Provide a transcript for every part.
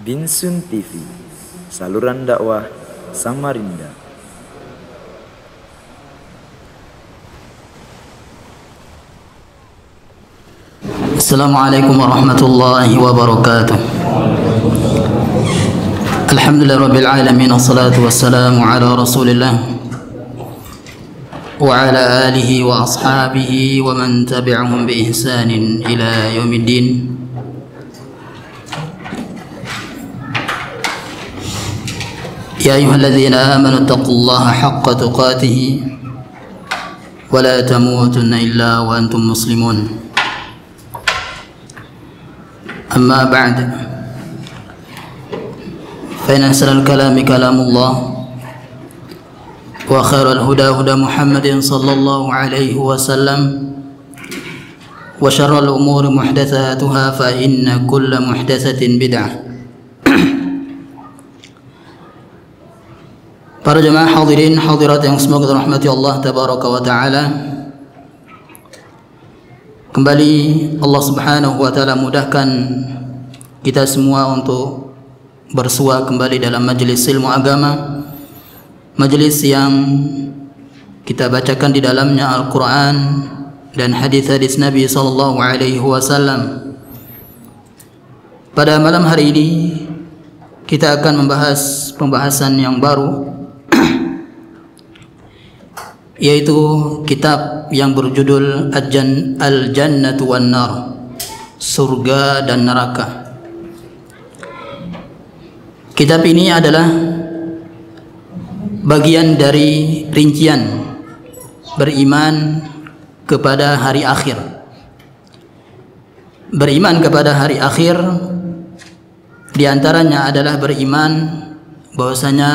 Binsun TV, saluran dakwah Samarinda. Assalamualaikum warahmatullahi wabarakatuh. Alhamdulillah rabbil alamin, wassalatu wassalamu ala rasulillah wa ala alihi wa ashabihi wa man tabi'ahum bi ihsanin ila yaumiddin. Ya ayyuhalladzina amanu taqullaha haqqa tuqatih wa la tamutunna illa wa antum muslimun. Amma ba'd, fa inna ahsanal kalami kalamullah wa khairal huda huda Muhammadin sallallahu alaihi wasallam wa syarral umuri muhdatsatuha fa inna kulla muhdatsatin bid'ah. Para jemaah hadirin hadirat yang semoga dirahmati Allah tabaraka wa taala, kembali Allah Subhanahu wa taala mudahkan kita semua untuk bersua kembali dalam majelis ilmu agama, majelis yang kita bacakan di dalamnya Al-Quran dan hadis-hadis Nabi sallallahu alaihi wasallam. Pada malam hari ini kita akan membahas pembahasan yang baru, yaitu kitab yang berjudul Al-Jannatu wan Nar, surga dan neraka. Kitab ini adalah bagian dari rincian beriman kepada hari akhir. Beriman kepada hari akhir diantaranya adalah beriman bahwasanya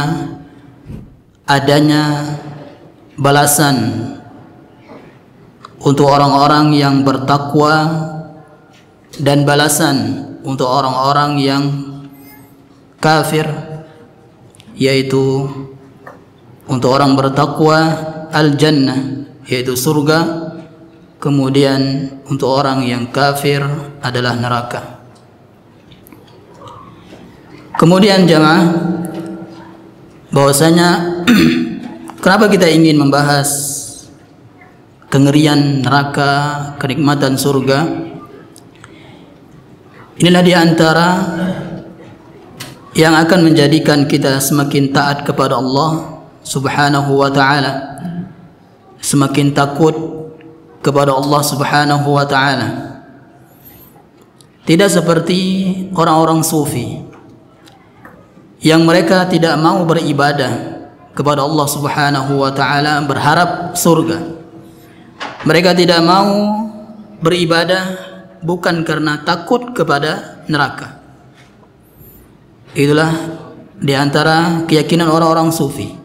adanya balasan untuk orang-orang yang bertakwa dan balasan untuk orang-orang yang kafir, yaitu untuk orang bertakwa al-jannah, yaitu surga, kemudian untuk orang yang kafir adalah neraka. Kemudian jamaah, bahwasanya kenapa kita ingin membahas kengerian neraka, kenikmatan surga? Inilah di antara yang akan menjadikan kita semakin taat kepada Allah Subhanahu wa taala, semakin takut kepada Allah Subhanahu wa taala. Tidak seperti orang-orang sufi yang mereka tidak mau beribadah kepada Allah Subhanahu wa taala berharap surga. Mereka tidak mau beribadah bukan karena takut kepada neraka. Itulah di antara keyakinan orang-orang sufi.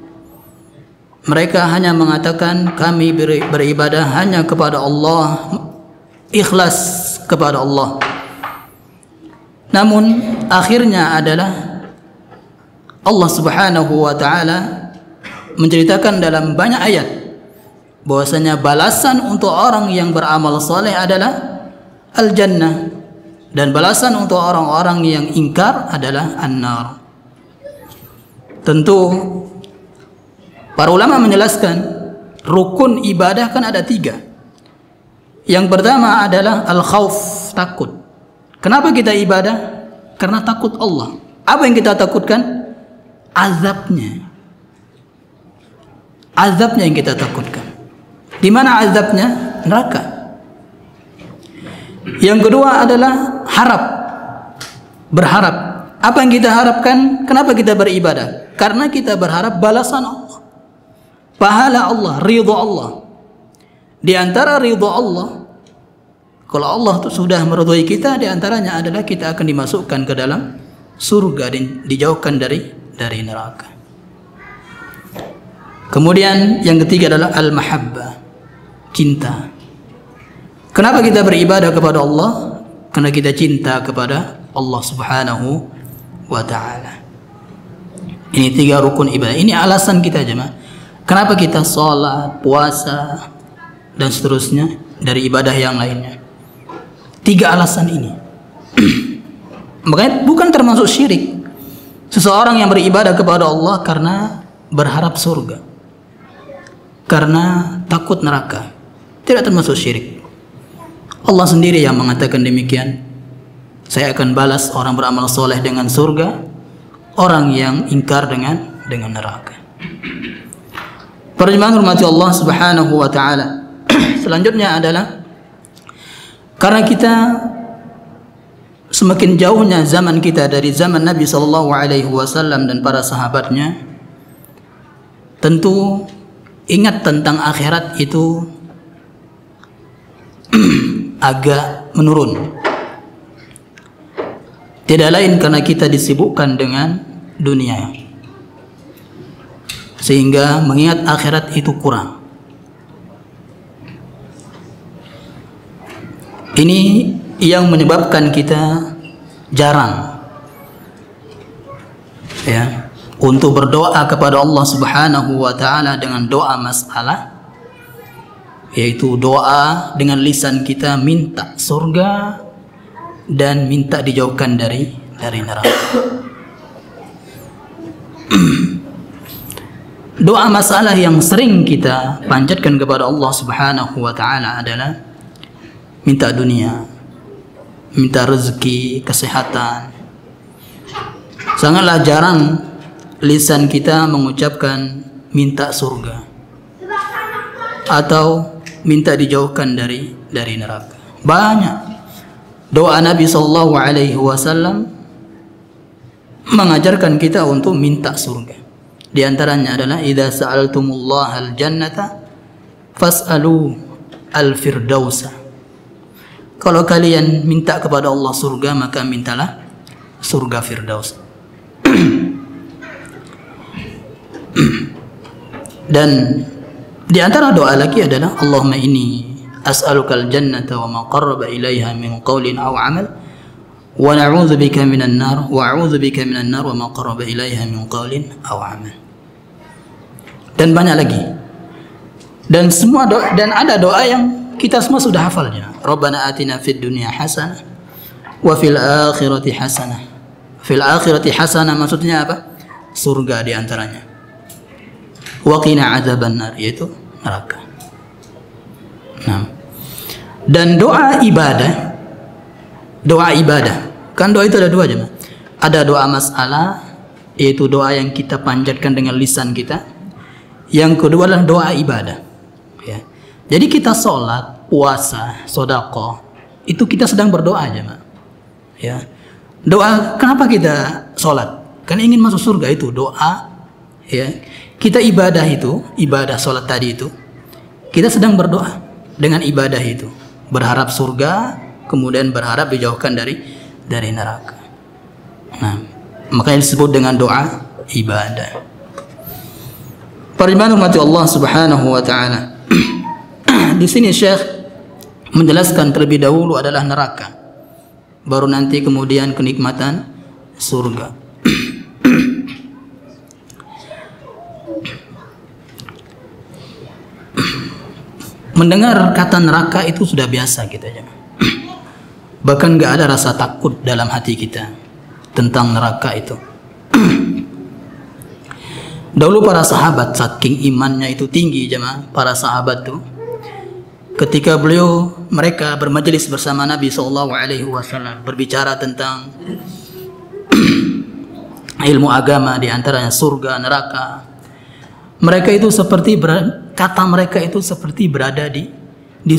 Mereka hanya mengatakan kami beribadah hanya kepada Allah, ikhlas kepada Allah. Namun akhirnya adalah Allah Subhanahu wa taala menceritakan dalam banyak ayat bahwasanya balasan untuk orang yang beramal saleh adalah al-jannah dan balasan untuk orang-orang yang ingkar adalah an-nar. Tentu para ulama menjelaskan rukun ibadah kan ada 3. Yang pertama adalah al-khauf, takut. Kenapa kita ibadah? Karena takut Allah. Apa yang kita takutkan? Azabnya. Azabnya yang kita takutkan. Di mana azabnya? Neraka. Yang kedua adalah harap, berharap. Apa yang kita harapkan? Kenapa kita beribadah? Karena kita berharap balasan Allah, pahala Allah, ridha Allah. Di antara ridha Allah, kalau Allah sudah meridhai kita, di antaranya adalah kita akan dimasukkan ke dalam surga dan dijauhkan dari neraka. Kemudian yang ketiga adalah al-mahabbah, cinta. Kenapa kita beribadah kepada Allah? Karena kita cinta kepada Allah Subhanahu wa taala. Ini 3 rukun ibadah. Ini alasan kita jemaah. Kenapa kita sholat, puasa dan seterusnya dari ibadah yang lainnya? 3 alasan ini. Makanya bukan termasuk syirik. Seseorang yang beribadah kepada Allah karena berharap surga, karena takut neraka, tidak termasuk syirik. Allah sendiri yang mengatakan demikian. Saya akan balas orang beramal soleh dengan surga, orang yang ingkar dengan neraka. Para jemaah hormati Allah Subhanahu wa taala. Selanjutnya adalah karena kita semakin jauhnya zaman kita dari zaman Nabi sallallahu alaihi wasallam dan para sahabatnya, tentu ingat tentang akhirat itu agak menurun. Tidak lain karena kita disibukkan dengan dunia, sehingga mengingat akhirat itu kurang. Ini yang menyebabkan kita jarang ya untuk berdoa kepada Allah Subhanahu wa taala dengan doa masalah, yaitu doa dengan lisan kita minta surga dan minta dijauhkan dari neraka. Doa masalah yang sering kita panjatkan kepada Allah Subhanahu wa taala adalah minta dunia, minta rezeki, kesehatan. Sangatlah jarang lisan kita mengucapkan minta surga atau minta dijauhkan dari neraka. Banyak doa Nabi sallallahu alaihi wasallam mengajarkan kita untuk minta surga. Di antaranya adalah idza sa'altumullaha al-jannata fas'alu al-firdausa. Kalau kalian minta kepada Allah surga, maka mintalah surga Firdaus. Dan di antara doa lagi adalah Allahumma inni as'alukal jannata wa ma qarraba ilaiha min qawlin aw amal wa na'udzubika minan nar wa a'udzubika minan nar wa ma qarraba ilaiha min qawlin aw amal. Dan banyak lagi. Dan semua doa, dan ada doa yang kita semua sudah hafalnya. Rabbana atina fid dunya hasanah wa fil akhirati hasanah. Fil akhirati hasanah maksudnya apa? Surga di antaranya. Wa qina adzabannar, yaitu neraka. Nah. Dan doa ibadah, kan doa itu ada dua jemaah. Ada doa masalah, yaitu doa yang kita panjatkan dengan lisan kita. Yang kedua adalah doa ibadah. Ya. Jadi kita sholat, puasa, sedekah, itu kita sedang berdoa jemaah. Ya. Doa, kenapa kita sholat? Kan ingin masuk surga, itu doa. Ya. Kita ibadah itu, ibadah sholat tadi itu, kita sedang berdoa dengan ibadah itu, berharap surga, kemudian berharap dijauhkan dari neraka. Nah, makanya disebut dengan doa ibadah. Para jemaah hormati Allah Subhanahu wa taala. Di sini Syekh menjelaskan terlebih dahulu adalah neraka, baru nanti kemudian kenikmatan surga. Mendengar kata neraka itu sudah biasa kita jemaah. Bahkan gak ada rasa takut dalam hati kita tentang neraka itu. Dahulu para sahabat saking imannya itu tinggi jemaah, para sahabat tuh ketika mereka bermajelis bersama Nabi sallallahu alaihi wasallam berbicara tentang ilmu agama, di antaranya surga, neraka, mereka itu seperti kata mereka itu seperti berada di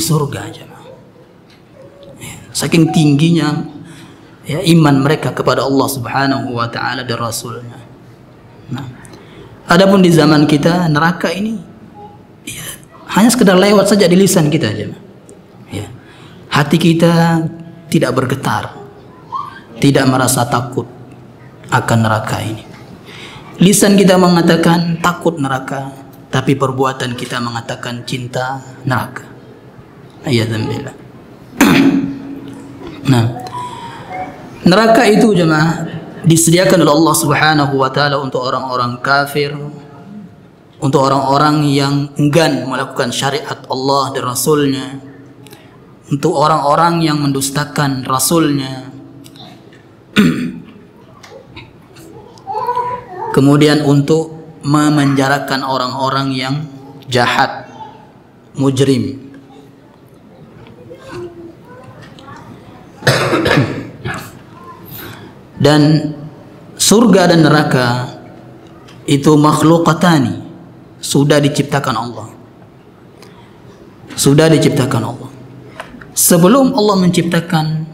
surga jemaah. Saking tingginya ya iman mereka kepada Allah Subhanahu wa taala dan Rasulnya. Nah, adapun di zaman kita neraka ini ya, hanya sekedar lewat saja di lisan kita aja. Ya. Hati kita tidak bergetar, tidak merasa takut akan neraka ini. Lisan kita mengatakan takut neraka, tapi perbuatan kita mengatakan cinta neraka. Ayadzambillah. Nah, neraka itu jemaah disediakan oleh Allah Subhanahu wa taala untuk orang-orang kafir, untuk orang-orang yang enggan melakukan syariat Allah dan Rasulnya, untuk orang-orang yang mendustakan Rasulnya. Kemudian untuk memenjarakan orang-orang yang jahat, mujrim. Dan surga dan neraka itu makhlukatani, sudah diciptakan Allah. Sudah diciptakan Allah. Sebelum Allah menciptakan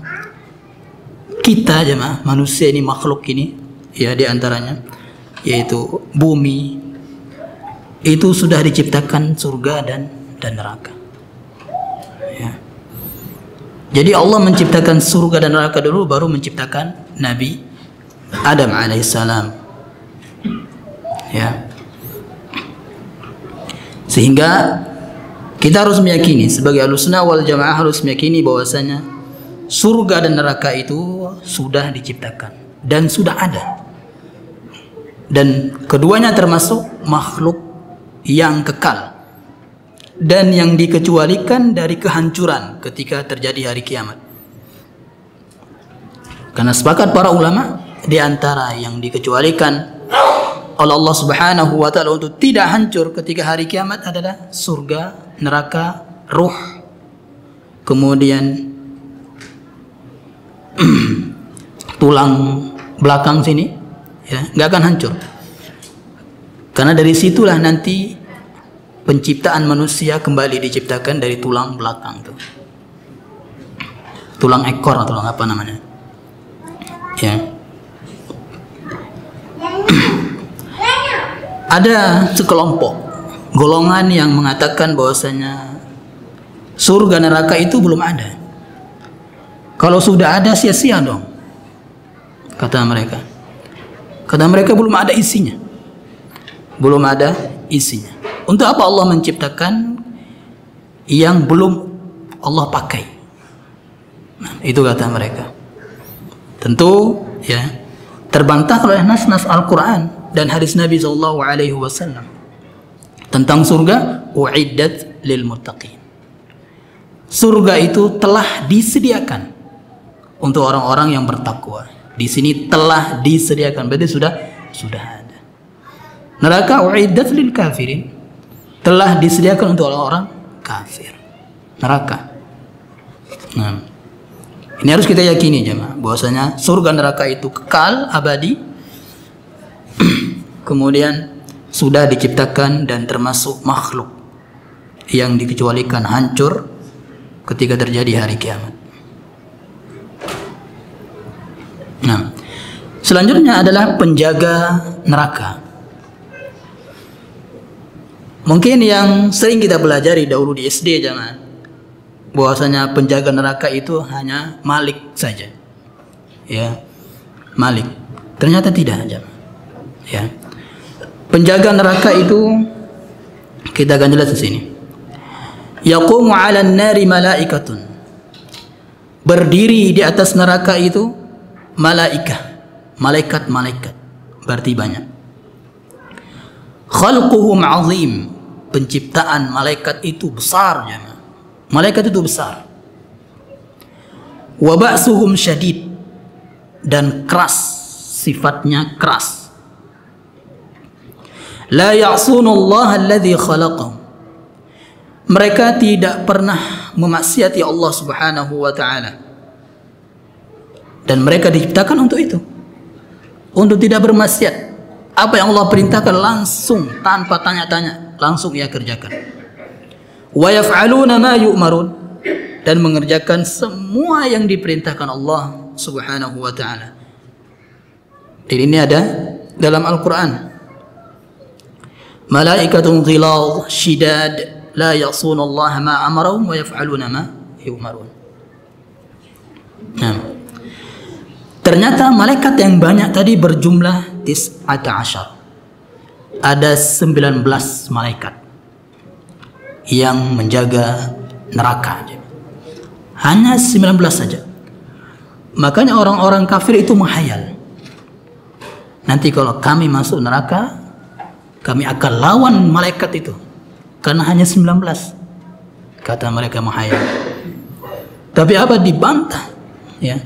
kita, jemaah, manusia ini, makhluk ini, ya, di antaranya yaitu bumi, itu sudah diciptakan surga dan neraka. Ya. Jadi Allah menciptakan surga dan neraka dulu, baru menciptakan Nabi Adam alaihissalam. Ya. Sehingga kita harus meyakini, sebagai Ahlussunnah wal Jamaah harus meyakini bahwasanya surga dan neraka itu sudah diciptakan dan sudah ada. Dan keduanya termasuk makhluk yang kekal dan yang dikecualikan dari kehancuran ketika terjadi hari kiamat. Karena sepakat para ulama, di antara yang dikecualikan oleh Allah Subhanahu wa taala untuk tidak hancur ketika hari kiamat adalah surga, neraka, ruh, kemudian tulang belakang sini, ya, nggak akan hancur. Karena dari situlah nanti penciptaan manusia kembali diciptakan dari tulang belakang tuh, tulang ekor atau tulang apa namanya, ya. Ada sekelompok golongan yang mengatakan bahwasanya surga neraka itu belum ada. Kalau sudah ada, sia-sia dong, kata mereka. Kata mereka belum ada isinya. Belum ada isinya. Untuk apa Allah menciptakan yang belum Allah pakai? Nah, itu kata mereka. Tentu, ya, terbantah oleh nas-nas Al-Quran dan hadis Nabi SAW tentang surga. Uiddat lil muttaqin. Surga itu telah disediakan untuk orang-orang yang bertakwa. Di sini telah disediakan, berarti sudah ada. Neraka uiddat lil kafirin, telah disediakan untuk orang-orang kafir. Neraka. Nah, ini harus kita yakini, jemaah, bahwasanya surga neraka itu kekal abadi. Kemudian sudah diciptakan dan termasuk makhluk yang dikecualikan hancur ketika terjadi hari kiamat. Nah, selanjutnya adalah penjaga neraka. Mungkin yang sering kita pelajari dahulu di SD, jangan, bahwasanya penjaga neraka itu hanya Malik saja, ya, Malik. Ternyata tidak, jangan, ya. Penjaga neraka itu kita akan jelas di sini. Yaqumu 'alan nari malaikatun. Berdiri di atas neraka itu malaikat-malaikat, berarti banyak. Khalquhum 'azim. Penciptaan malaikat itu besar, jemaah. Malaikat itu besar. Wa ba'suhum syadid. Dan keras, sifatnya keras. La ya'sunallaha alladhi khalaqahum. Mereka tidak pernah memaksiati Allah Subhanahu wa taala. Dan mereka diciptakan untuk itu. Untuk tidak bermaksiat. Apa yang Allah perintahkan langsung, tanpa tanya-tanya, langsung ia kerjakan. Wa yaf'aluna ma yu'marun. Dan mengerjakan semua yang diperintahkan Allah Subhanahu wa taala. Dan ini ada dalam Al-Quran. Malaikatun ghilaz shidad la ya'sunallaha ma amarahum wa yaf'aluna ma yu'marun. Nah, ternyata malaikat yang banyak tadi berjumlah 19. Ada 19 malaikat yang menjaga neraka. Hanya 19 saja. Makanya orang-orang kafir itu menghayal, nanti kalau kami masuk neraka, kami akan lawan malaikat itu, karena hanya 19, kata mereka menghayal. Tapi apa, dibantah, ya,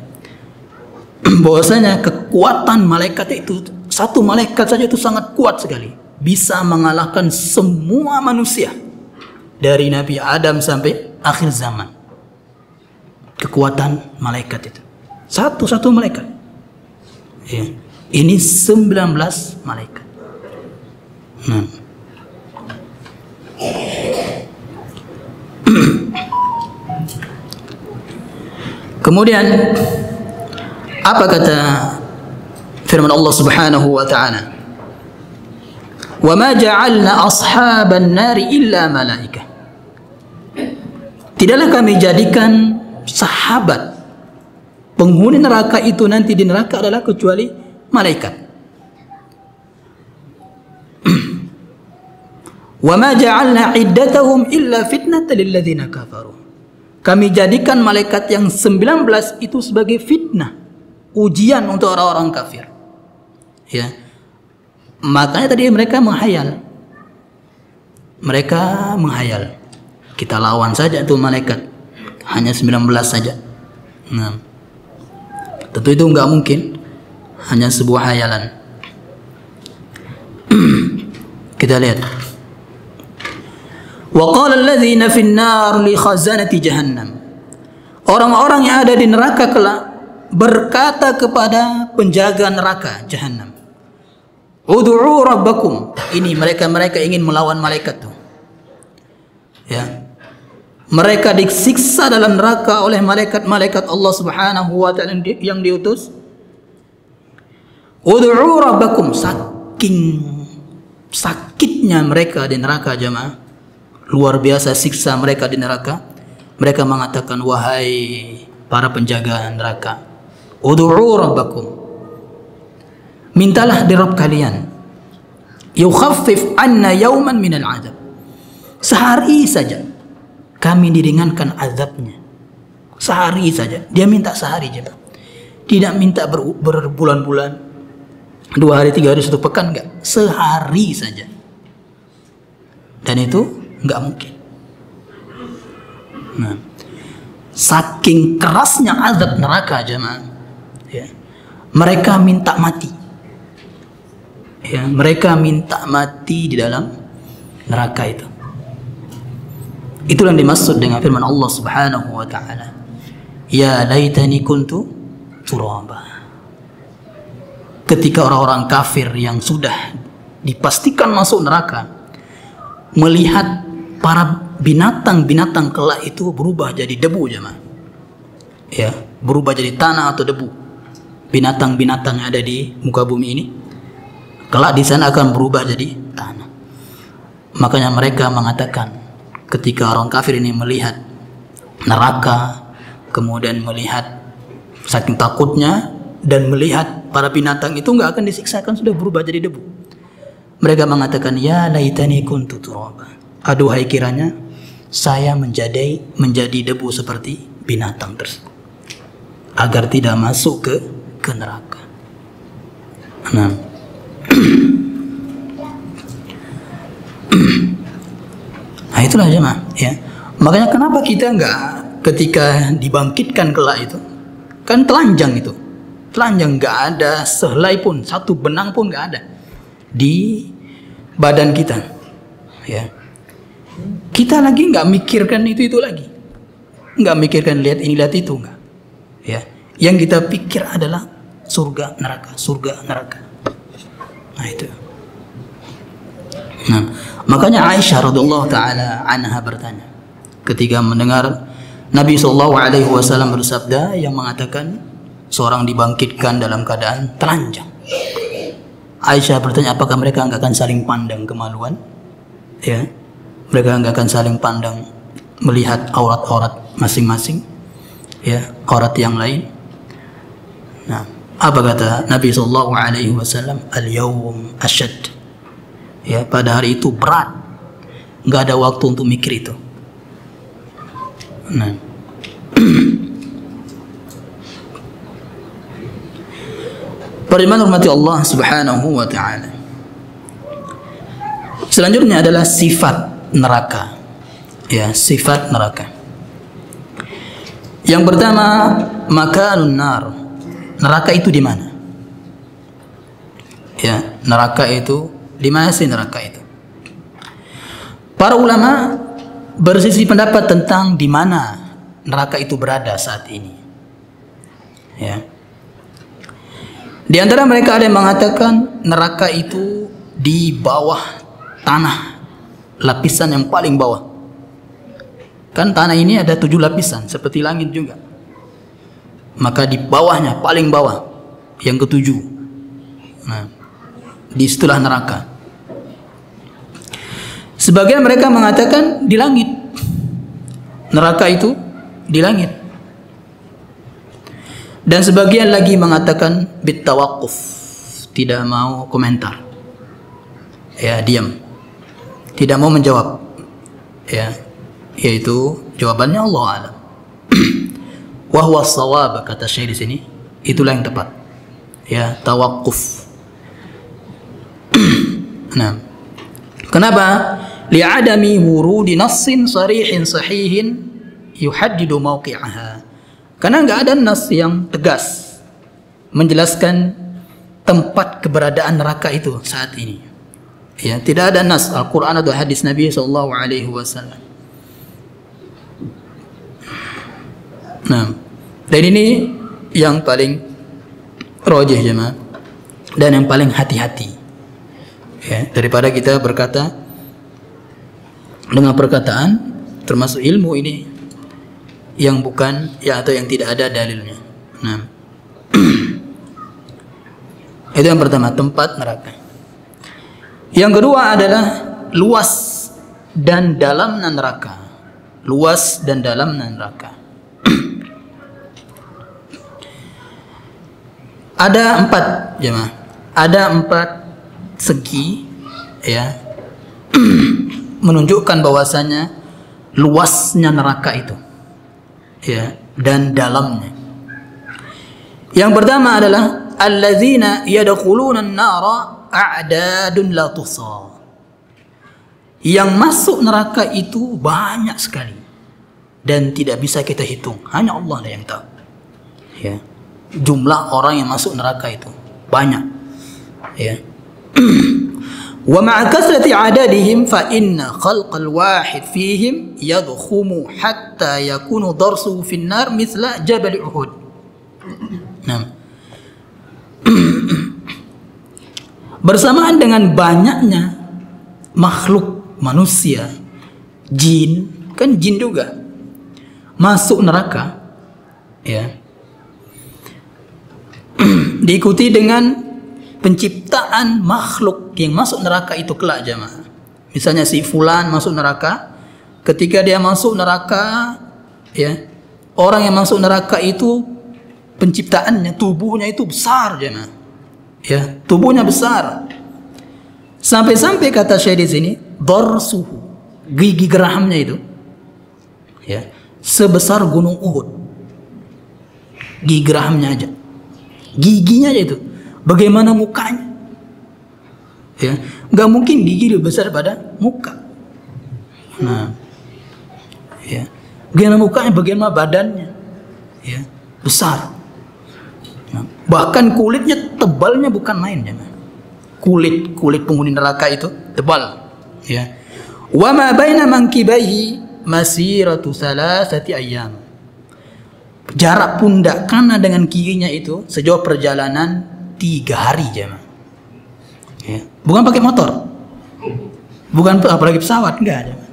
bahwasanya kekuatan malaikat itu Satu malaikat saja itu sangat kuat sekali, bisa mengalahkan semua manusia dari Nabi Adam sampai akhir zaman. Kekuatan malaikat itu, satu malaikat. Ya. Ini 19 malaikat. Kemudian apa kata firman Allah Subhanahu wa taala? "Wa ma ja'alna ashaban nari illa malaikah." Tidaklah kami jadikan sahabat penghuni neraka itu nanti di neraka adalah kecuali malaikat. "Wa ma ja'alna iddatahum illa fitnatan lil ladzina kafaru." Kami jadikan malaikat yang 19 itu sebagai fitnah, ujian untuk orang-orang kafir. Ya. Makanya tadi mereka menghayal. Kita lawan saja tuh malaikat. Hanya 19 saja. Nah, tentu itu enggak mungkin. Hanya sebuah hayalan. Kita lihat. Wa qala alladhina fin nar li khazanati jahannam. Orang-orang yang ada di neraka kelak berkata kepada penjaga neraka Jahannam, "Ud'u rabbakum." Ini mereka ingin melawan malaikat tuh. Ya. Mereka disiksa dalam neraka oleh malaikat Allah Subhanahu wa taala yang diutus. Ud'u rabbakum, saking sakitnya mereka di neraka jemaah. Luar biasa siksa mereka di neraka. Mereka mengatakan, "Wahai para penjaga neraka, ud'u rabbakum." Mintalah di Rabb kalian. Yukhaffif anna yawman minal azab. Sehari saja kami diringankan azabnya. Sehari saja. Dia minta sehari saja. Tidak minta berbulan-bulan, 2 hari, 3 hari, 1 pekan, enggak. Sehari saja. Dan itu enggak mungkin. Nah, saking kerasnya azab neraka jemaah, ya, mereka minta mati. Ya, mereka minta mati di dalam neraka itu. Itulah yang dimaksud dengan firman Allah Subhanahu wa taala, "Ya laitani kuntu turaba." Ketika orang-orang kafir yang sudah dipastikan masuk neraka melihat para binatang-binatang kelak itu berubah jadi debu jemaah. Ya, berubah jadi tanah atau debu. Binatang-binatang yang ada di muka bumi ini kelak di sana akan berubah jadi tanah. Makanya mereka mengatakan ketika orang kafir ini melihat neraka, kemudian melihat saking takutnya dan melihat para binatang itu enggak akan disiksakan, sudah berubah jadi debu. Mereka mengatakan, "Ya laitani kuntu turaba." Aduhai kiranya saya menjadi debu seperti binatang tersebut, agar tidak masuk ke neraka. Nah, nah itulah jemaah, ya. Makanya kenapa kita enggak ketika dibangkitkan kelak itu, kan telanjang itu, telanjang, enggak ada sehelai pun, satu benang pun enggak ada di badan kita, ya. Kita lagi nggak mikirkan itu lagi, nggak mikirkan lihat ini lihat itu, nggak, ya. Yang kita pikir adalah surga neraka, surga neraka. Nah itu. Nah, makanya Aisyah radhiyallahu taala anha bertanya ketika mendengar Nabi SAW bersabda yang mengatakan seorang dibangkitkan dalam keadaan telanjang. Aisyah bertanya, apakah mereka nggak akan saling pandang kemaluan? Ya. Mereka nggak akan saling pandang melihat aurat-aurat masing-masing, ya, aurat yang lain. Nah, apa kata Nabi SAW? Al-yawm asyad. Ya, pada hari itu berat, nggak ada waktu untuk mikir itu. Nah, beriman hormati Allah Subhanahu wa taala. Selanjutnya adalah sifat neraka. Ya, sifat neraka. Yang pertama, makanun nar. Neraka itu di mana? Ya, neraka itu di mana sih neraka itu? Para ulama berselisih pendapat tentang di mana neraka itu berada saat ini. Ya. Di antara mereka ada yang mengatakan neraka itu di bawah tanah, lapisan yang paling bawah. Kan tanah ini ada 7 lapisan seperti langit juga. Maka di bawahnya, paling bawah, yang ke-7. Nah, di situlah neraka. Sebagian mereka mengatakan di langit. Neraka itu di langit. Dan sebagian lagi mengatakan bitawakuf, tidak mau komentar. Ya, diam. Tidak mau menjawab. Ya, yaitu jawabannya Allah alam. Wa huwa shawab, kata Syekh di sini, itulah yang tepat. Ya, tawakuf. Nah, kenapa? Li'adami wurudi nassin sarihin sahihin yuhaddidu mawqi'aha. Karena nggak ada nas yang tegas menjelaskan tempat keberadaan neraka itu saat ini. Ya, tidak ada nas Al-Quran atau hadis Nabi SAW. Nah, dan ini yang paling rajih jemaah, dan yang paling hati-hati. Ya, daripada kita berkata dengan perkataan termasuk ilmu ini yang bukan, ya, atau yang tidak ada dalilnya. Nah, itu yang pertama, tempat neraka. Yang kedua adalah luas dan dalamnya neraka. Luas dan dalamnya neraka. Ada 4 jemaah. Ada 4 segi, ya, menunjukkan bahwasanya luasnya neraka itu, ya, dan dalamnya. Yang pertama adalah alladzina yadkhuluna an-nara a'dadun la tuhsa. Yang masuk neraka itu banyak sekali dan tidak bisa kita hitung, hanya Allah yang tahu. Ya, jumlah orang yang masuk neraka itu banyak. Ya. Wa ma'a kasrati 'adadihim fa inna khalqal wahid fihim yadkhumu hatta yakunu darsuhu fin nar mithla jabal Uhud. Nah. Bersamaan dengan banyaknya makhluk manusia, jin, kan jin juga masuk neraka, ya. Diikuti dengan penciptaan makhluk yang masuk neraka itu kelak jemaah. Misalnya si fulan masuk neraka, ketika dia masuk neraka, ya, orang yang masuk neraka itu penciptaannya, tubuhnya itu besar jemaah. Ya, tubuhnya besar. Sampai-sampai kata Syekh di sini, darsuhu, gigi gerahmnya itu, ya, sebesar gunung Uhud. Gigi gerahmnya aja. Giginya aja itu. Bagaimana mukanya? Ya, nggak mungkin gigi lebih besar pada muka. Nah, ya, bagaimana mukanya, bagaimana badannya, ya, besar. Nah, bahkan kulitnya tebalnya bukan main, ya. Kulit penghuni neraka itu tebal. Ya. Wa ma baina mankibaihi masiratu salasati ayyam. Jarak pundak kanan dengan kirinya itu sejauh perjalanan 3 hari jemaah. Ya. Bukan pakai motor, bukan apalagi pesawat, enggak. Jemaah.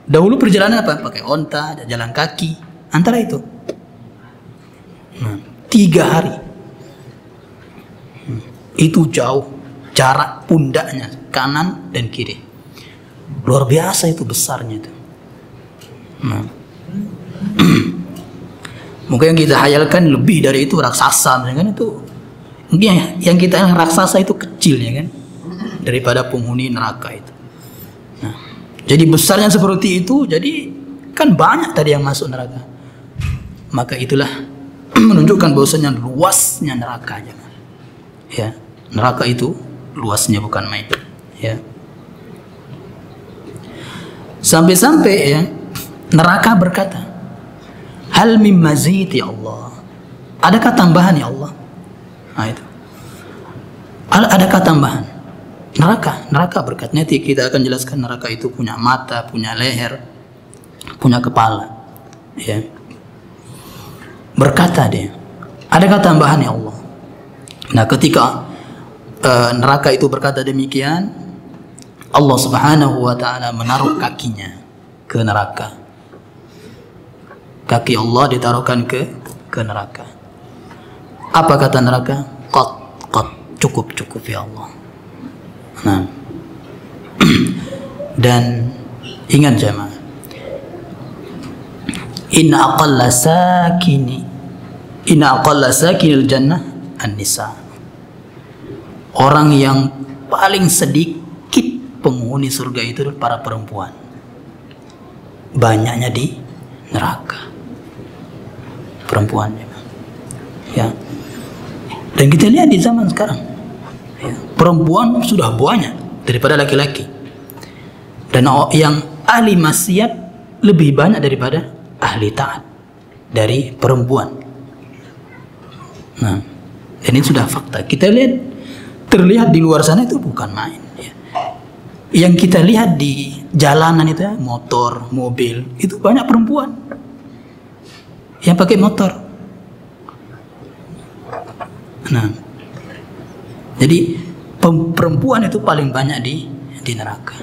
Dahulu perjalanan apa? Pakai onta, jalan kaki, antara itu. Nah, 3 hari. Itu jauh jarak pundaknya kanan dan kiri. Luar biasa itu besarnya itu. Nah. Mungkin yang kita hayalkan lebih dari itu, raksasa kan itu. Mungkin yang kita raksasa itu kecil, ya kan, daripada penghuni neraka itu. Nah, jadi besarnya seperti itu, jadi kan banyak tadi yang masuk neraka. Maka itulah menunjukkan bahwasanya luasnya neraka, ya. Neraka itu luasnya bukan main, ya. Sampai-sampai, ya, neraka berkata, hal min mazid ya Allah, adakah tambahan ya Allah? Nah, itu Adakah tambahan? Neraka berkat. Nanti kita akan jelaskan neraka itu punya mata, punya leher, punya kepala. Ya. Berkata dia, adakah tambahan ya Allah? Nah, ketika neraka itu berkata demikian, Allah Subhanahu wa taala menaruh kakinya ke neraka. Kaki Allah ditaruhkan ke neraka. Apa kata neraka? Qat, cukup ya Allah. Nah, dan ingat jemaah, inna aqalla sakinil jannah an-nisa. Orang yang paling sedikit penghuni surga itu para perempuan. Banyaknya di neraka. Perempuannya. Ya. Dan kita lihat di zaman sekarang, ya, perempuan sudah banyak daripada laki-laki. Dan yang ahli maksiat lebih banyak daripada ahli taat dari perempuan. Nah, ini sudah fakta. Kita lihat, terlihat di luar sana itu bukan main. Ya. Yang kita lihat di jalanan itu, ya, motor, mobil, itu banyak perempuan yang pakai motor. Nah, jadi perempuan itu paling banyak di neraka,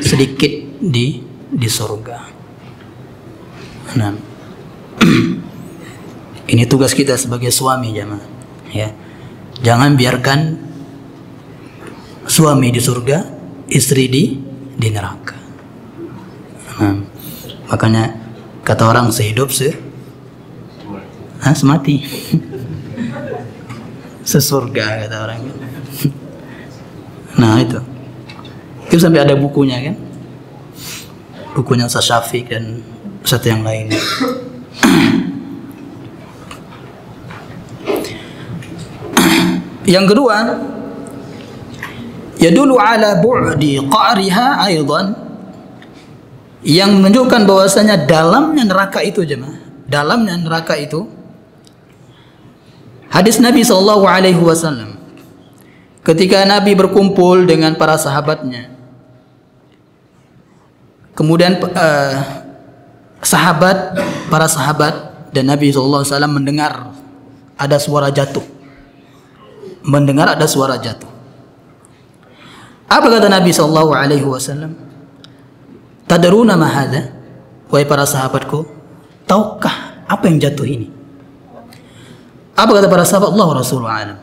sedikit di surga. Nah, ini tugas kita sebagai suami jemaah. Ya, jangan biarkan suami di surga, istri di neraka. Nah, makanya kata orang sehidup semati. Sesurga kata orang. Nah, itu sampai ada bukunya kan, bukunya Ustaz Syafiq dan satu yang lain. Yang kedua, yadullu ala bu'di qa'riha aidan, yang menunjukkan bahwasanya dalamnya neraka itu jemaah, dalamnya neraka itu, hadis Nabi SAW ketika Nabi berkumpul dengan para sahabatnya, kemudian para sahabat dan Nabi SAW mendengar ada suara jatuh, Apa kata Nabi SAW? Tadaruna ma hadha? Wahai para sahabatku, tahukah apa yang jatuh ini? Apa kata para sahabat? Allah Rasulullah alam.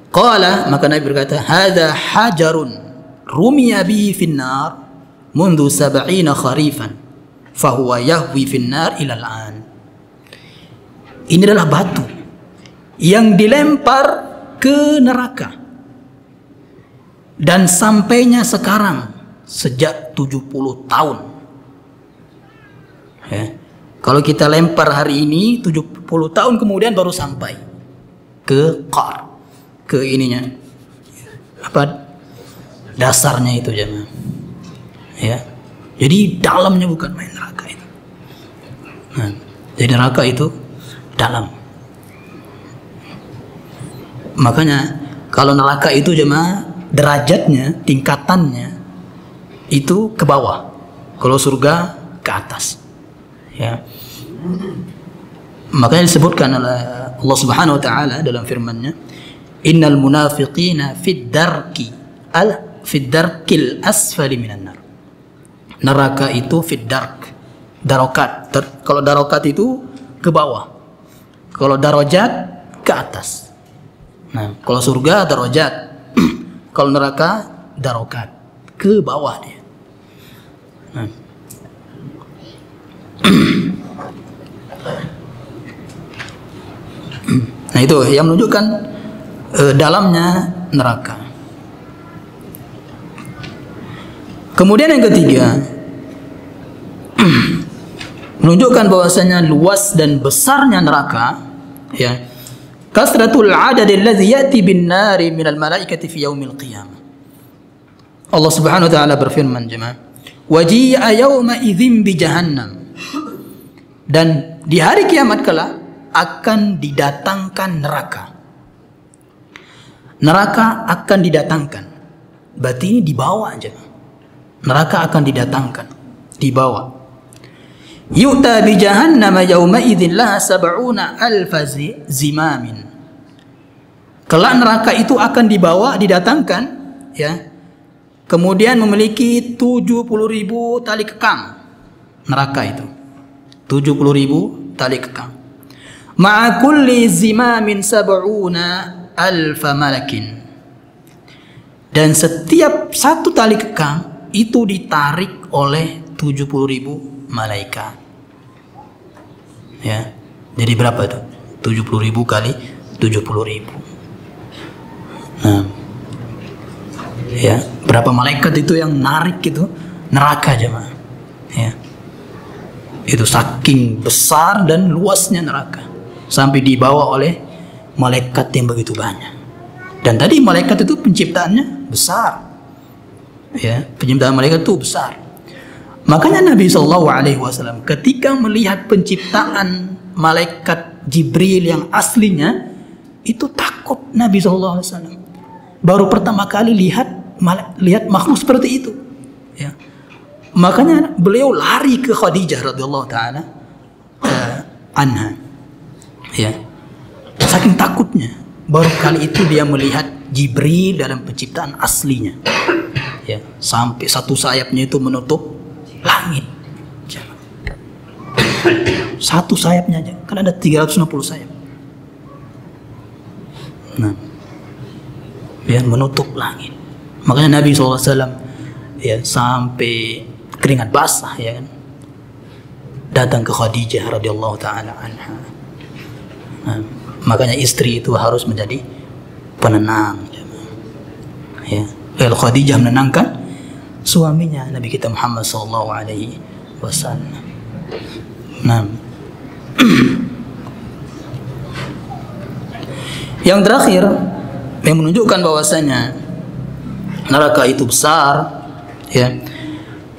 Qala, maka Nabi berkata, hadha hajarun rumiya bihi finnar mundu 70 kharifan fahuwa yahwi finnar ilal an. Ini adalah batu yang dilempar ke neraka dan sampainya sekarang sejak 70 tahun. Ya. Kalau kita lempar hari ini, 70 tahun kemudian baru sampai ke qar, ke ininya, apa dasarnya itu jemaah. Ya, jadi dalamnya bukan main neraka itu. Nah, jadi neraka itu dalam. Makanya kalau neraka itu jemaah, derajatnya, tingkatannya itu ke bawah. Kalau surga ke atas. Ya. Makanya disebutkan oleh Allah Subhanahu wa taala dalam firman-Nya, innal munafiqina fid darkil asfali minan nar. Neraka itu fid dark, darokat. Kalau darokat itu ke bawah. Kalau darajat ke atas. Nah, kalau surga darajat. Kalau neraka darokat, ke bawah dia. Nah. Nah, itu yang menunjukkan dalamnya neraka. Kemudian yang ketiga, menunjukkan bahwasanya luas dan besarnya neraka, ya. Kasratul adad alladhi yati bin nari minal malaikati fi yaumil qiyamah. Allah Subhanahu wa taala berfirman jemaah, waji'a yawma idzin bi jahannam. Dan di hari kiamat kelak akan didatangkan neraka. neraka akan didatangkan. Berarti ini dibawa aja. Neraka akan didatangkan, dibawa. Yu'ta bi jahannam yawma idzin laha sab'una alfa zimamin. Kelak neraka itu akan dibawa, didatangkan, ya. Kemudian memiliki 70.000 tali kekang. Neraka itu 70.000 tali kekang. Ma'a kulli zimamin sab'una alfa malakin. Dan setiap satu tali kekang itu ditarik oleh 70.000 malaikat. Ya. Jadi berapa itu? 70.000 kali 70.000. Nah. Ya, berapa malaikat itu yang narik itu neraka jemaah. Ya. Itu saking besar dan luasnya neraka sampai dibawa oleh malaikat yang begitu banyak. Dan tadi malaikat itu penciptaannya besar. Ya, penciptaan malaikat itu besar. Makanya Nabi SAW ketika melihat penciptaan malaikat Jibril yang aslinya, itu takut Nabi SAW. Baru pertama kali lihat makhluk seperti itu. Ya. Makanya beliau lari ke Khadijah radhiyallahu taala anha. Ya. Saking takutnya, baru kali itu dia melihat Jibril dalam penciptaan aslinya. Ya, sampai satu sayapnya itu menutup langit. Satu sayapnya aja, kan ada 360 sayap. Nah, ya, menutup langit. Makanya Nabi SAW ya sampai keringat basah, ya kan, datang ke Khadijah radhiyallahu taala anha. Nah, makanya istri itu harus menjadi penenang. Ya, Khadijah menenangkan suaminya Nabi kita Muhammad SAW. Nah, yang terakhir yang menunjukkan bahwasanya neraka itu besar, ya,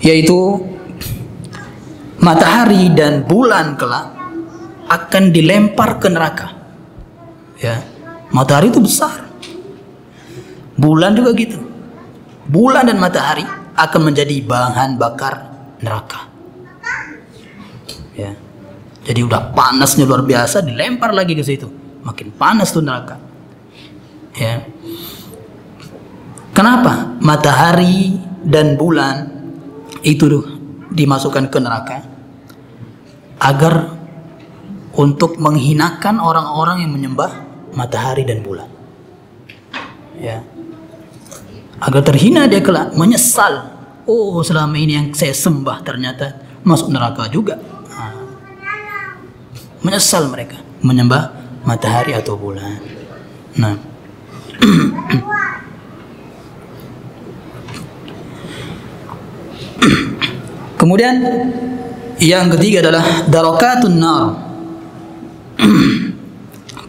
yaitu matahari dan bulan kelak akan dilempar ke neraka. Ya, matahari itu besar, bulan juga gitu. Bulan dan matahari akan menjadi bahan bakar neraka. Ya, jadi udah panasnya luar biasa, dilempar lagi ke situ, makin panas tuh neraka. Ya. Kenapa matahari dan bulan itu dimasukkan ke neraka? Agar untuk menghinakan orang-orang yang menyembah matahari dan bulan. Ya. Agar terhina dia kelak, menyesal. Oh, selama ini yang saya sembah ternyata masuk neraka juga. Nah. Menyesal mereka menyembah matahari atau bulan. Nah. Kemudian yang ketiga adalah darakatun nar.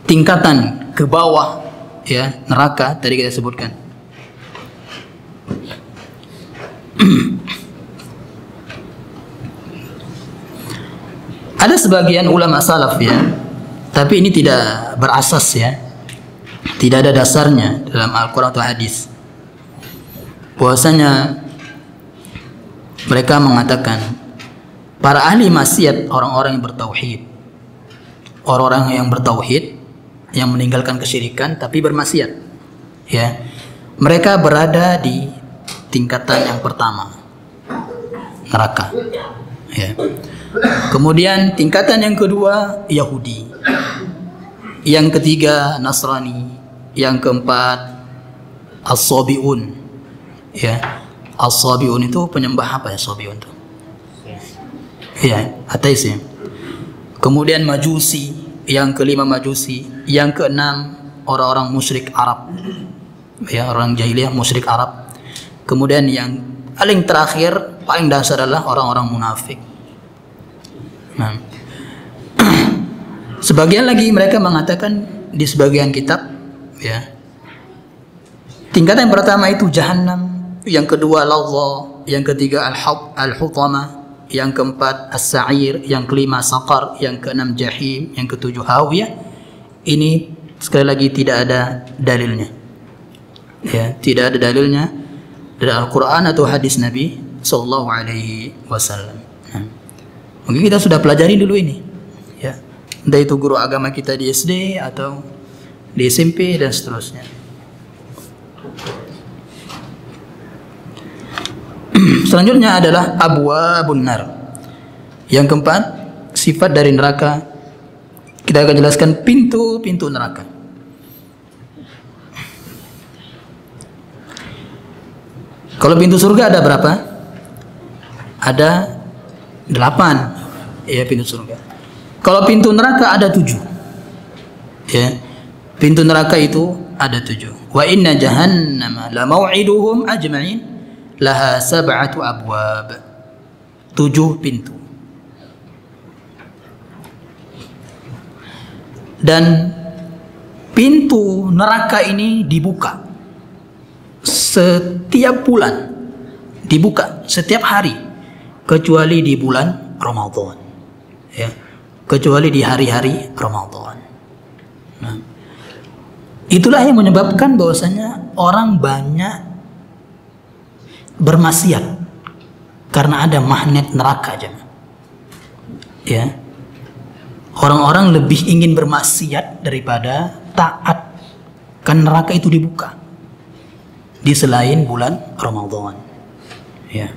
Tingkatan ke bawah, ya, neraka tadi kita sebutkan. Ada sebagian ulama salaf, ya, tapi ini tidak berasas, ya, tidak ada dasarnya dalam Al-Quran atau hadis, bahwasanya mereka mengatakan para ahli maksiat, orang-orang yang bertauhid, orang-orang yang bertauhid yang meninggalkan kesyirikan tapi bermaksiat, ya, mereka berada di tingkatan yang pertama, neraka. Ya. Kemudian tingkatan yang kedua Yahudi, yang ketiga Nasrani, yang keempat As-Sabi'un. Ya, As-Sabi'un itu penyembah apa ya? Sabi'un itu? Ya, ateis, ya. Kemudian Majusi, yang kelima Majusi, yang keenam orang-orang musyrik Arab. Ya, orang jahiliyah musyrik Arab. Kemudian yang paling terakhir, paling dasar adalah orang-orang munafik. Nah, sebagian lagi mereka mengatakan di sebagian kitab, ya, tingkatan yang pertama itu Jahannam, yang kedua Ladha, yang ketiga Al-Hutama, yang keempat As-Sa'ir, yang kelima Saqar, yang keenam Jahim, yang ketujuh Hawiyah. Ini sekali lagi tidak ada dalilnya. Ya, tidak ada dalilnya dari Al-Quran atau hadis Nabi Sallallahu Alaihi Wasallam. Nah, mungkin kita sudah pelajari dulu ini, ya, entah itu guru agama kita di SD atau di SMP dan seterusnya. Selanjutnya adalah abwabun nar. Yang keempat, sifat dari neraka. Kita akan jelaskan pintu-pintu neraka. Kalau pintu surga ada berapa? Ada 8, ya, pintu surga. Kalau pintu neraka ada 7. Ya. Pintu neraka itu ada 7. Wa inna jahannama la mau'iduhum ajma'in laha sab'atu abwab. 7 pintu. Dan pintu neraka ini dibuka setiap bulan, dibuka setiap hari, kecuali di bulan Ramadan, ya, kecuali di hari-hari Ramadan. Nah, itulah yang menyebabkan bahwasanya orang banyak bermaksiat karena ada magnet neraka aja. Ya, orang-orang lebih ingin bermaksiat daripada taat, kan neraka itu dibuka di selain bulan Ramadan. Ya.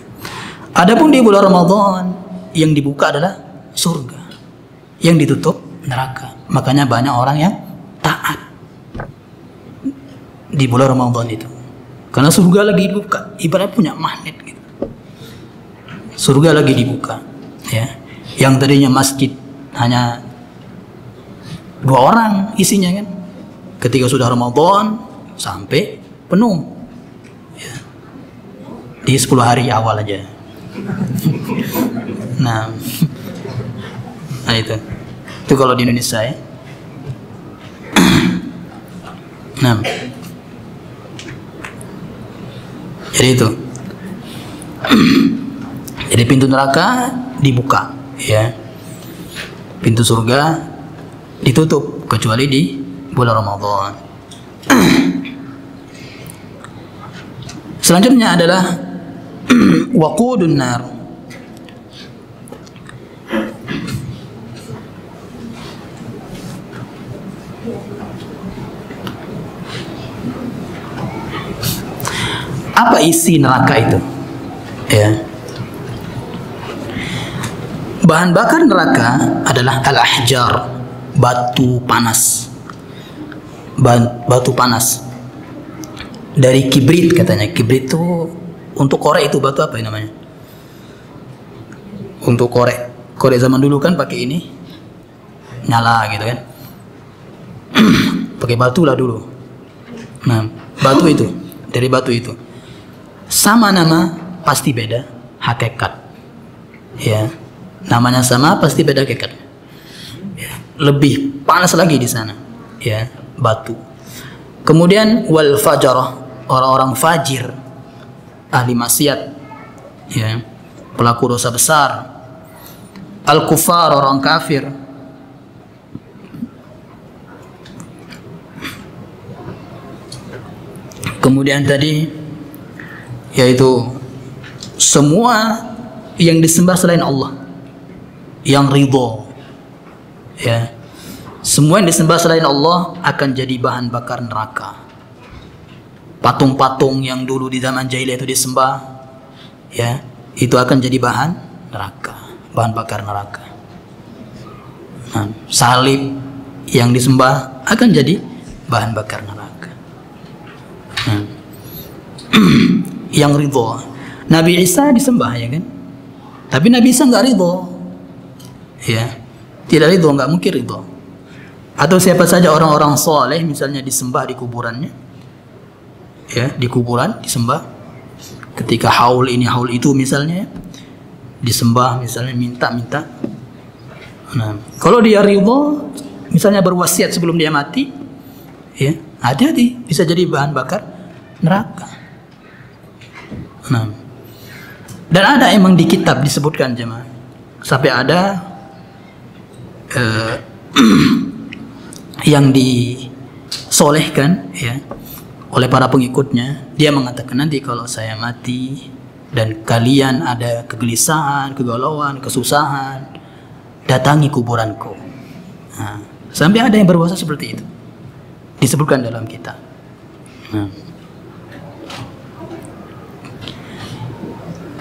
Adapun di bulan Ramadan yang dibuka adalah surga, yang ditutup neraka. Makanya banyak orang yang taat di bulan Ramadan itu, karena surga lagi dibuka, ibarat punya magnet gitu. Surga lagi dibuka, ya. Yang tadinya masjid hanya 2 orang isinya kan, ketika sudah Ramadan sampai penuh. Di 10 hari awal aja. Nah, itu kalau di Indonesia, ya. Nah, jadi itu. Jadi pintu neraka dibuka, ya. Pintu surga ditutup kecuali di bulan Ramadan. Selanjutnya adalah waqudun nar. Apa isi neraka itu? Ya. Bahan bakar neraka adalah al-ahjar, batu panas. Batu panas. Dari kibrit katanya. Kibrit itu untuk korek, itu batu apa namanya? Untuk korek. Korek zaman dulu kan pakai ini, nyala gitu kan. Pakai batu lah dulu. Nah, batu itu, dari batu itu. Sama nama pasti beda hakikat. Ya. Namanya sama pasti beda hakikat. Ya. Lebih panas lagi di sana. Ya, batu. Kemudian wal fajarah, orang-orang fajir, ahli maksiat, ya, pelaku dosa besar. Al-kufar, orang kafir. Kemudian tadi yaitu semua yang disembah selain Allah, yang ridho, ya, semua yang disembah selain Allah akan jadi bahan bakar neraka. Patung-patung yang dulu di zaman jahiliyah itu disembah, ya, itu akan jadi bahan neraka, bahan bakar neraka. Nah, salib yang disembah akan jadi bahan bakar neraka. Nah, yang ridho, Nabi Isa disembah, ya kan? Tapi Nabi Isa nggak ridho, ya, tidak ridho, nggak mungkin ridho. Atau siapa saja orang-orang soleh misalnya disembah di kuburannya, ya, di kuburan disembah. Ketika haul ini haul itu misalnya, disembah, misalnya minta. Nah, kalau dia ridho, misalnya berwasiat sebelum dia mati, ya, hati-hati, bisa jadi bahan bakar neraka. Nah, dan ada emang di kitab disebutkan jemaah, sampai ada yang disolehkan, ya, oleh para pengikutnya. Dia mengatakan, nanti kalau saya mati dan kalian ada kegelisahan, kegalauan, kesusahan, datangi kuburanku. Nah, sampai ada yang berpuasa seperti itu, disebutkan dalam kitab. Nah.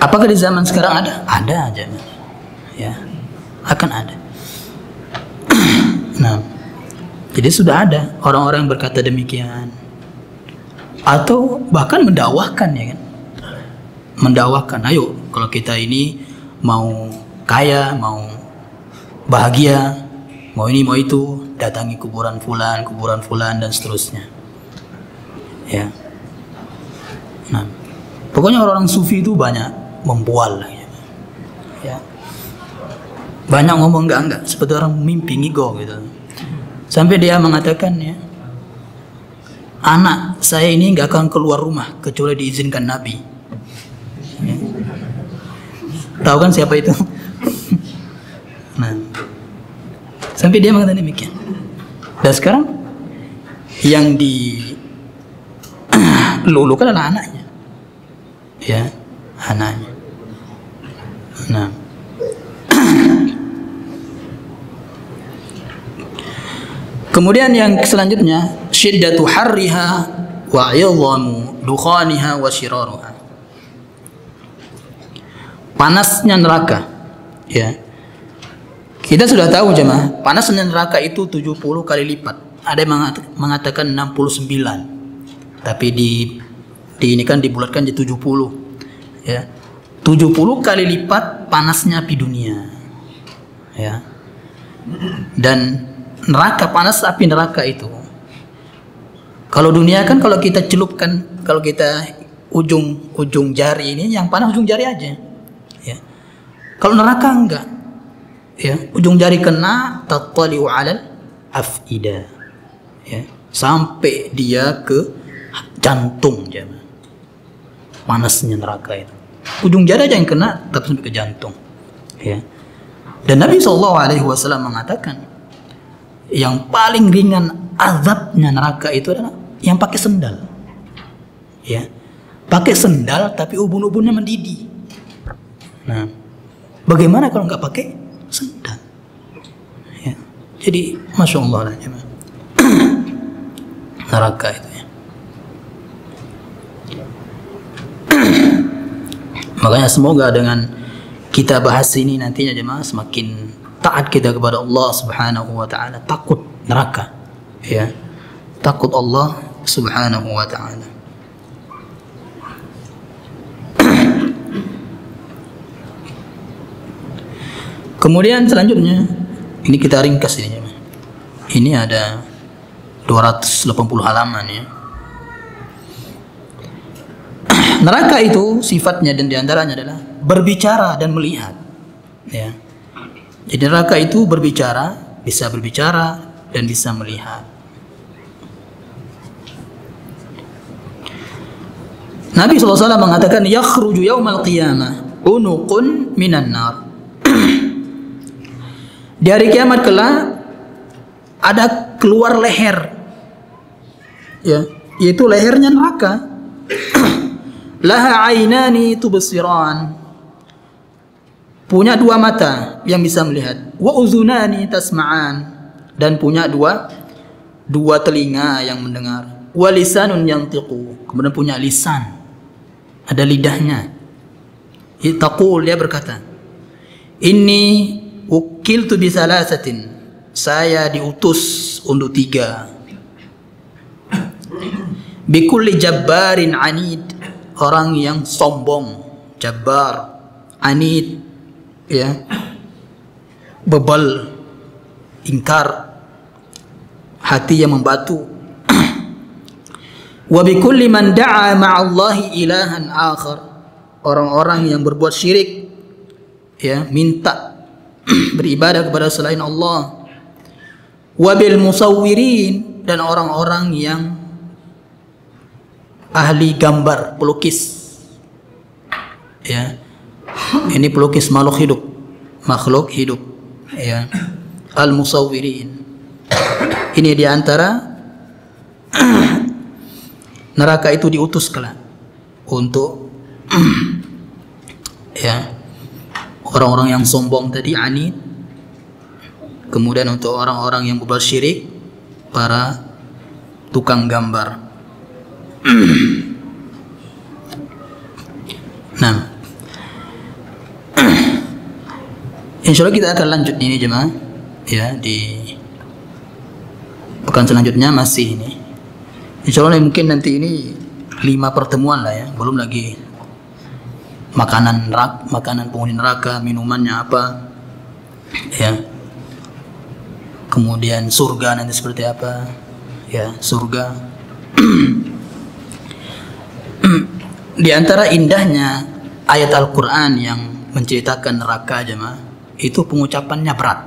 Apakah di zaman sekarang ada? Ada aja, ya, akan ada. Nah, jadi sudah ada orang-orang yang berkata demikian, atau bahkan mendakwahkan, ya kan? Mendakwahkan, ayo kalau kita ini mau kaya, mau bahagia, mau ini mau itu, datangi kuburan fulan dan seterusnya. Ya. Nah, pokoknya orang sufi itu banyak membual, ya. Banyak ngomong enggak, seperti orang mimpi ngigo gitu. Sampai dia mengatakan, ya, anak saya ini enggak akan keluar rumah kecuali diizinkan Nabi. Ya. Tahu kan siapa itu? Nah, sampai dia mengatakan demikian. Dan sekarang yang dilulukan adalah anaknya, ya, anaknya. Nah, kemudian yang selanjutnya, syiddatu harriha wa 'idhamu dukhaniha wa shiraruha. Panasnya neraka, ya. Kita sudah tahu jemaah, panasnya neraka itu 70 kali lipat. Ada yang mengatakan 69. Tapi ini kan dibulatkan jadi 70. Ya. 70 kali lipat panasnya api dunia. Ya. Dan neraka, panas api neraka itu, kalau dunia kan kalau kita celupkan, kalau kita ujung jari ini yang panas ujung jari aja. Ya. Kalau neraka enggak. Ya, ujung jari kena tattali'u 'alal afida. Ya, sampai dia ke jantung jemaah. Panasnya neraka itu. Ujung jari aja yang kena tapi sampai ke jantung. Ya. Dan Nabi SAW mengatakan yang paling ringan azabnya neraka itu adalah yang pakai sendal. Ya. Pakai sendal tapi ubun-ubunnya mendidih. Nah, bagaimana kalau nggak pakai sendal? Ya. Jadi Masya Allah lah, neraka itu, ya. Makanya semoga dengan kita bahas ini nantinya jemaah semakin taat kita kepada Allah Subhanahu wa taala, takut neraka, ya. Takut Allah Subhanahu wa taala. Kemudian selanjutnya, ini kita ringkas ini. Ini ada 280 halaman, ya. Neraka itu sifatnya dan diantaranya adalah berbicara dan melihat, ya. Jadi neraka itu berbicara dan bisa melihat. Nabi SAW mengatakan, yakhruju yaumal qiyamah unuqun minan nar. Di hari kiamat kelak ada keluar leher, ya, yaitu lehernya neraka. Laha ainani tubsiran, punya dua mata yang bisa melihat. Wa uzunani tasma'an, dan punya dua telinga yang mendengar. Wa lisanun yantiqu, kemudian punya lisan, ada lidahnya. Taqul, dia berkata, inni ukiltu bi salasatin, saya diutus untuk 3. Bikulli jabbarin anid, orang yang sombong, jabbar, anid, ya, bebal, ingkar, hati yang membatu. Wa bikulli man da'a ma'allahi ilahan akhar, orang-orang yang berbuat syirik, ya, minta beribadah kepada selain Allah. Wa bil musawwirin, dan orang-orang yang ahli gambar, pelukis, ya. Ini pelukis makhluk hidup, ya. Al-musawwirin. Ini diantara neraka itu diutus kelak untuk ya orang-orang yang sombong tadi, anid. Kemudian untuk orang-orang yang berbuat syirik, para tukang gambar. Nah, insya Allah kita akan lanjut ini jemaah, ya, di pekan selanjutnya masih ini. Insya Allah mungkin nanti ini 5 pertemuan lah ya, belum lagi makanan penghuni neraka, minumannya apa, ya. Kemudian surga nanti seperti apa, ya, surga. Di antara indahnya ayat Al-Quran yang menceritakan neraka jemaah, itu pengucapannya berat.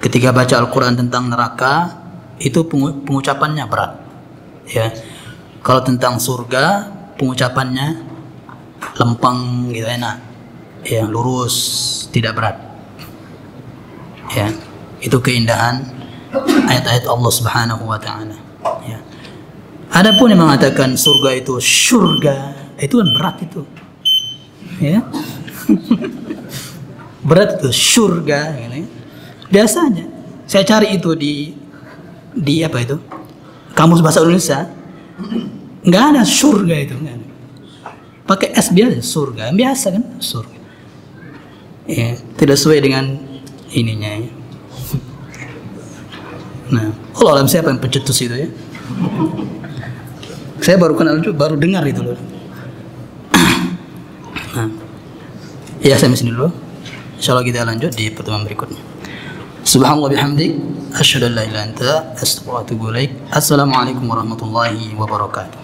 Ketika baca Al-Quran tentang neraka, itu pengucapannya berat, ya. Kalau tentang surga, pengucapannya lempeng gitu, enak, ya, lurus, tidak berat, ya. Itu keindahan ayat-ayat Allah Subhanahu wa Ta'ala, ya. Adapun yang mengatakan surga itu syurga, itu kan berat itu, ya. Berat itu syurga, gitu. Biasanya saya cari itu di apa itu, kamus bahasa Indonesia, nggak ada surga itu, nggak ada. Pakai S biasa, surga biasa kan, surga, ya, tidak sesuai dengan ininya, ya. Nah, Allah alam siapa yang pencetus itu, ya. Saya baru kenal itu, baru dengar itu loh. Nah, ya, saya sini dulu. Insyaallah kita lanjut di pertemuan berikutnya. Subhanallah bihamdik, asyhadu an la ilaha illa anta, astaghfiruka wa atubu ilaik. Assalamualaikum warahmatullahi wabarakatuh.